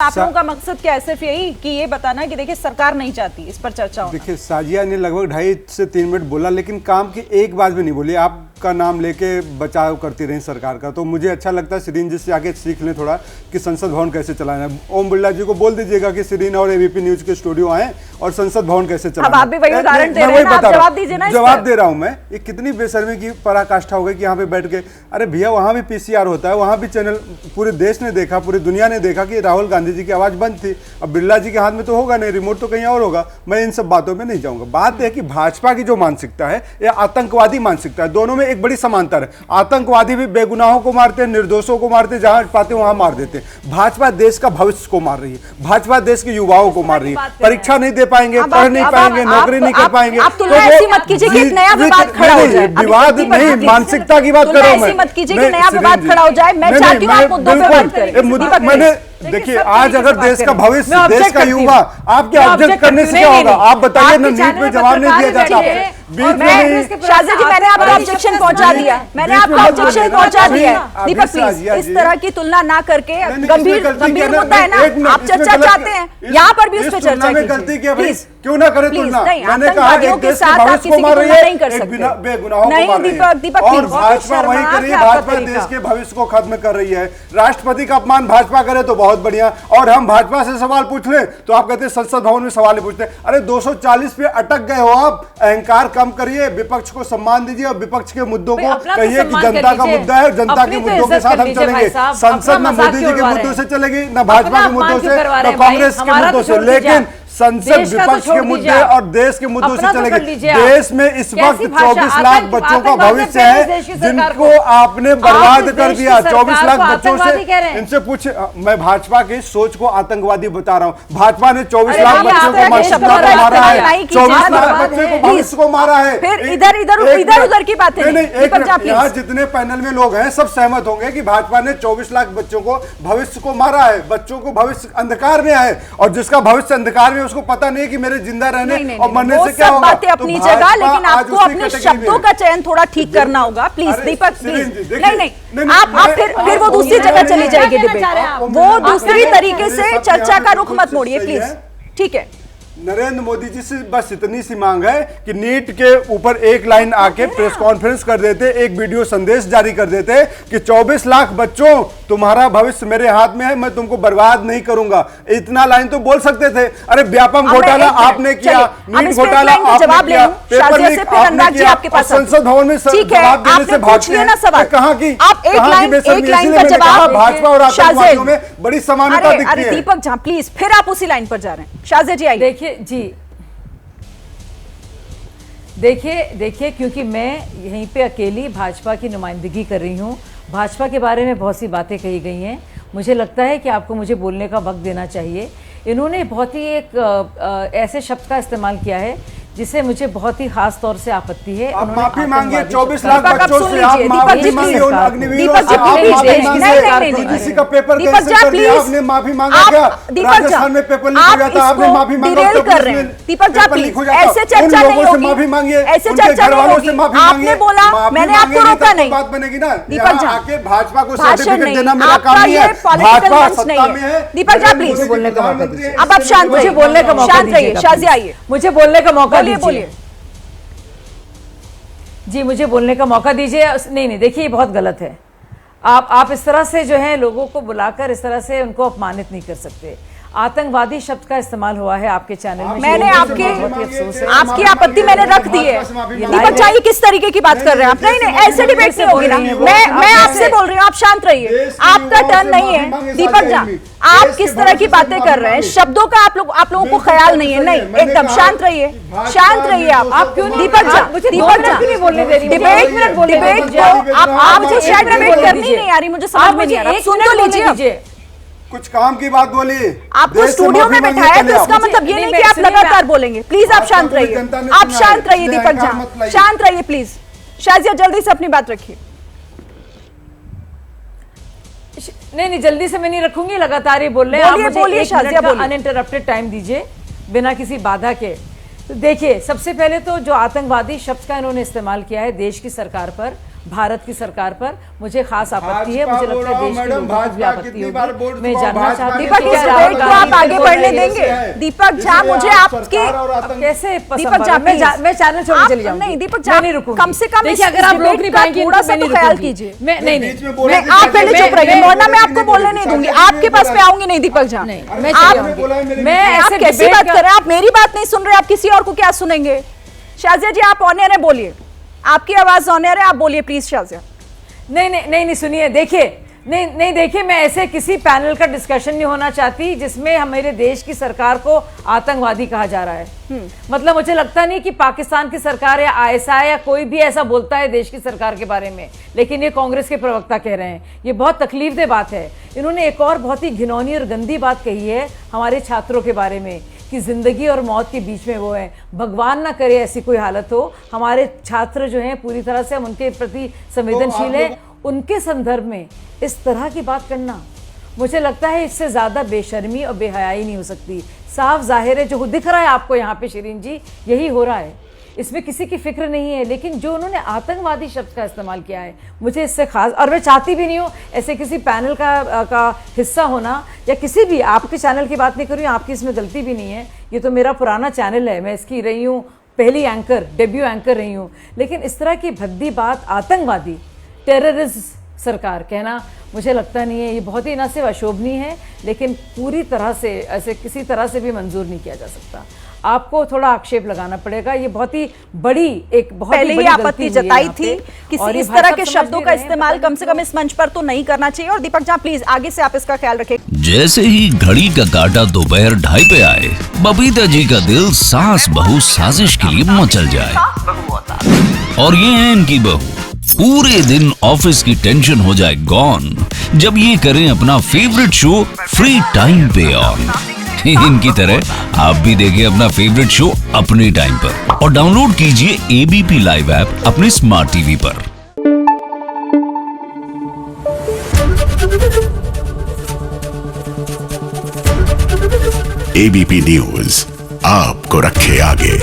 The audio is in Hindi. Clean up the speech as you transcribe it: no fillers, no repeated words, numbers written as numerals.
आप लोगों का मकसद क्या है? सिर्फ यही कि ये बताना कि देखिए सरकार नहीं चाहती इस पर चर्चा हो। देखिए साजिया ने लगभग 2.5 से 3 मिनट बोला, लेकिन काम की एक बात भी नहीं बोली। आपका नाम लेके बचाव करती रही सरकार का, तो मुझे अच्छा लगता है शिरीन जी से आके सीख लें थोड़ा कि संसद भवन कैसे चलाना है। ओम बिरला जी को बोल दीजिएगा कि शिरीन और एबीपी न्यूज के स्टूडियो आए और संसद भवन कैसे चलाना है। अब आप भी वही उदाहरण दे रहे हैं, आप जवाब दीजिए ना। जवाब दे रहा हूं मैं। ये कितनी बेशर्मी की पराकाष्ठा हो गई कि यहाँ पे बैठ के, अरे भैया वहां भी पीसीआर होता है, वहां भी चैनल पूरे देश ने देखा, पूरी दुनिया ने देखा कि राहुल गांधी जी की आवाज बंद थी। अब बिरला जी के हाथ में तो होगा नहीं, रिमोट तो कहीं और होगा। मैं इन सब बातों में नहीं जाऊंगा। बात है कि भाजपा की जो मानसिकता है या आतंकवादी मानसिकता है, दोनों में एक बड़ी समानता है। आतंकवादी भी बेगुनाहों को मारते हैं, निर्दोषों को मारते हैं, जहां पाते वहां मार देते हैं। भाजपा देश का भविष्य को मार रही है, भाजपा देश के युवाओं को मार रही है। परीक्षा नहीं दे पाएंगे, पढ़ नहीं पाएंगे, नौकरी नहीं कर पाएंगे। विवाद नहीं, मानसिकता की बात करो। मैं मत कीजिए कि नया विवाद खड़ा हो जाए। मैं चाहती हूँ आप मुद्दों पे बात करें। मैंने देखिए आज अगर देश का भविष्य, देश का युवा आपके ऑब्जेक्ट करने से क्या होगा? आप बताइए ना। नीट में जवाब नहीं दिया जाता, शाजिया जी मैंने आपको ऑब्जेक्शन पहुंचा दिया, मैंने आपको ऑब्जेक्शन पहुंचा दिया। दीपक प्लीज इस तरह की तुलना ना करके, गंभीर मुद्दा है ना, आप चर्चा चाहते हैं, यहाँ पर भी उस पर चर्चा कीजिए प्लीज। क्यों ना करे तुलना? मैंने कहा कि देश के भविष्य को मार रही है, एक बेगुनाहों को मार रही है। और भाजपा वही कर रही है, भाजपा देश के भविष्य को खत्म कर रही है। राष्ट्रपति का अपमान भाजपा करे तो बहुत बढ़िया, और हम भाजपा से सवाल पूछ लें तो आप कहते हैं संसद भवन में सवाल नहीं पूछते। अरे 240 पे अटक गए हो आप, अहंकार कम करिए, विपक्ष को सम्मान दीजिए और विपक्ष के मुद्दों को कहिए कि जनता का मुद्दा है, जनता के मुद्दों के साथ हम चलेंगे। संसद न मोदी जी के मुद्दों से चलेगी, न भाजपा के मुद्दों से, न कांग्रेस के मुद्दों से, लेकिन संसद विपक्ष के मुद्दे और देश के मुद्दों से चलेगी। देश में इस वक्त 24 लाख बच्चों का भविष्य है जिनको आपने बर्बाद कर दिया। 24 लाख बच्चों से इनसे पूछे। मैं भाजपा की सोच को आतंकवादी बता रहा हूँ। भाजपा ने 24 लाख बच्चों को मारा है, 24 लाख बच्चों को भविष्य को मारा है। इधर उधर की बात है। यहाँ जितने पैनल में लोग हैं सब सहमत होंगे कि भाजपा ने 24 लाख बच्चों को भविष्य को मारा है। बच्चों को भविष्य अंधकार में है, और जिसका भविष्य अंधकार में उसको पता नहीं कि मेरे जिंदा रहने और मरने से क्या होगा। बातें अपनी जगह, लेकिन आपको अपने शब्दों का चयन थोड़ा ठीक करना होगा प्लीज। दीपक प्लीज, नहीं आप फिर वो दूसरी जगह चली जाएगी डिबेट। वो दूसरी तरीके से चर्चा का रुख मत मोड़िए प्लीज, ठीक है। नरेंद्र मोदी जी से बस इतनी सी मांग है कि नीट के ऊपर एक लाइन आके प्रेस कॉन्फ्रेंस कर देते, एक वीडियो संदेश जारी कर देते कि 24 लाख बच्चों तुम्हारा भविष्य मेरे हाथ में है, मैं तुमको बर्बाद नहीं करूंगा। इतना लाइन तो बोल सकते थे। अरे व्यापम घोटाला आपने किया, नीट घोटाला आपने किया, पेपर लीक आपने किया, संसद भवन में जवाब देने से भागते हैं। कहाँ की भाजपा और आतंकवादियों में बड़ी समानता दिखती है। दीपक जहां प्लीज फिर आप उसी लाइन पर जा रहे हैं। शाजिया जी आइए। देखिए क्योंकि मैं यहीं पे अकेली भाजपा की नुमाइंदगी कर रही हूँ। भाजपा के बारे में बहुत सी बातें कही गई हैं। मुझे लगता है कि आपको मुझे बोलने का वक्त देना चाहिए। इन्होंने बहुत ही एक ऐसे शब्द का इस्तेमाल किया है जिसे मुझे बहुत ही खास तौर से आपत्ति है। आप माफी मांगिए 24 लाख बच्चों से, आप माफी मांगिए उन अग्निवीरों से, आप माफी मांगिए किसी का पेपर कैंसिल कर दिया, आपने माफी मांगा क्या? राजस्थान में पेपर लीक हो जाता, आपने माफी मांगा तो दीपक जा प्लीज, ऐसे चर्चा नहीं होगी, माफी मांगिए, ऐसे चर्चा नहीं होगी। आपने बोला, मैंने आपको रोका नहीं। बात बनेगी ना। दीपक जा आके भाजपा को सर्टिफिकेट देना मेरा काम नहीं है, भाजपा सत्ता में है। दीपक जा प्लीज बोलने का मौका दीजिए। अब आप शांत रहिए, बोलने का मौका दीजिए। शाजिया आइए, मुझे बोलने का मौका बोलिए जी, मुझे बोलने का मौका दीजिए। नहीं देखिए ये बहुत गलत है। आप इस तरह से जो है लोगों को बुलाकर इस तरह से उनको अपमानित नहीं कर सकते। आतंकवादी शब्द का इस्तेमाल हुआ है आपके चैनल में। मैंने आपकी आपत्ति मैंने रख दी है। दीपक चाहिए किस तरीके की बात कर रहे हैं आप? नहीं ऐसे डिबेट नहीं होगी ना। मैं आपसे बोल रही हूँ, आप शांत रहिए, आपका टर्न नहीं है। दीपक जा, आप किस तरह की बातें कर रहे हैं? शब्दों का आप लोगों को ख्याल नहीं है। नहीं, एकदम शांत रहिए, शांत रहिए आप क्यों? दीपक जा, बोलने दे रही डिबेट को आप मुझे शायद डिबेट करनी नहीं आ रही, मुझे समझ में नहीं आ रहा। सुन तो लीजिए, कुछ काम की बात बोलिए। आपको स्टूडियो में बैठाया तो इसका मतलब ये नहीं कि आप लगातार बोलेंगे। प्लीज आप शांत रहिए, आप शांत रहिए। दीपक झा शांत रहिए प्लीज। शाजिया जल्दी से अपनी बात रखिए। नहीं जल्दी से मैं नहीं रखूंगी, लगातार ही बोल रहे हैं। आप मुझे एक मिनट का अनइंटरप्टेड टाइम दीजिए बिना किसी बाधा के। तो देखिए सबसे पहले तो जो आतंकवादी शब्द का इन्होंने इस्तेमाल किया है देश की सरकार पर, भारत की सरकार पर मुझे खास आपत्ति है। मुझे लगता है देश के लोगों को भी आपत्ति होगी। मैं जानना चाहती हूँ दीपक, इस डिबेट को आप आगे बढ़ने देंगे? दीपक झा, मुझे आपकी कैसे दीपक झा, मैं चैनल छोड़ चली जाऊंगी। नहीं दीपक झा, नहीं रुकूंगी। कम से कम देखिए, अगर आप रोक नहीं पाएंगे थोड़ा सा तो ख्याल कीजिए। नहीं, आप पहले चुप रहिए, वरना मैं आपको बोलने नहीं दूंगी। आपके पास मैं आऊंगी नहीं दीपक झा। आप कैसी बात कर रहे हैं? आप मेरी बात नहीं सुन रहे, आप किसी और को क्या सुनेंगे? शाजिया जी, आप ऑन एयर है, बोलिए। आपकी आवाज ऑन एयर है, आप बोलिए प्लीज शाजिया। नहीं सुनिए, देखिए, मैं ऐसे किसी पैनल का डिस्कशन नहीं होना चाहती जिसमें हमारे देश की सरकार को आतंकवादी कहा जा रहा है। मतलब मुझे लगता नहीं कि पाकिस्तान की सरकार या आईएसआई या कोई भी ऐसा बोलता है देश की सरकार के बारे में, लेकिन ये कांग्रेस के प्रवक्ता कह रहे हैं। ये बहुत तकलीफदेह बात है। इन्होंने एक और बहुत ही घिनौनी और गंदी बात कही है हमारे छात्रों के बारे में कि जिंदगी और मौत के बीच में वो है। भगवान ना करे ऐसी कोई हालत हो। हमारे छात्र जो हैं पूरी तरह से हम उनके प्रति संवेदनशील हैं। उनके संदर्भ में इस तरह की बात करना, मुझे लगता है इससे ज्यादा बेशर्मी और बेहयाई नहीं हो सकती। साफ जाहिर है, जो दिख रहा है आपको यहाँ पे शिरीन जी, यही हो रहा है। इसमें किसी की फिक्र नहीं है। लेकिन जो उन्होंने आतंकवादी शब्द का इस्तेमाल किया है, मुझे इससे खास, और मैं चाहती भी नहीं हूँ ऐसे किसी पैनल का हिस्सा होना, या किसी भी, आपके चैनल की बात नहीं कर रही हूँ, आपकी इसमें गलती भी नहीं है। ये तो मेरा पुराना चैनल है, मैं इसकी रही हूँ पहली एंकर, डेब्यू एंकर रही हूँ। लेकिन इस तरह की भद्दी बात, आतंकवादी, टेररिस्ट सरकार कहना, मुझे लगता नहीं है। ये बहुत ही न सिर्फ अशोभनीय है, लेकिन पूरी तरह से ऐसे किसी तरह से भी मंजूर नहीं किया जा सकता। आपको थोड़ा आक्षेप लगाना पड़ेगा। ये बहुत ही बड़ी, एक बहुत पहले ही आपत्ति जताई थी किसी इस तरह के शब्दों का इस्तेमाल कम से कम इस मंच पर तो नहीं करना चाहिए। और दीपक झा, प्लीज आगे से आप इसका ख्याल रखें। जैसे ही घड़ी का काटा दोपहर 2:30 पे आए, बबीता जी का दिल सास बहू साजिश के लिए मचल जाए। और ये है इनकी बहू, पूरे दिन ऑफिस की टेंशन हो जाए गॉन जब ये करें अपना फेवरेट शो फ्री टाइम पे ऑन। इनकी तरह आप भी देखिए अपना फेवरेट शो अपने टाइम पर और डाउनलोड कीजिए एबीपी लाइव ऐप अपने स्मार्ट टीवी पर। एबीपी न्यूज आपको रखे आगे।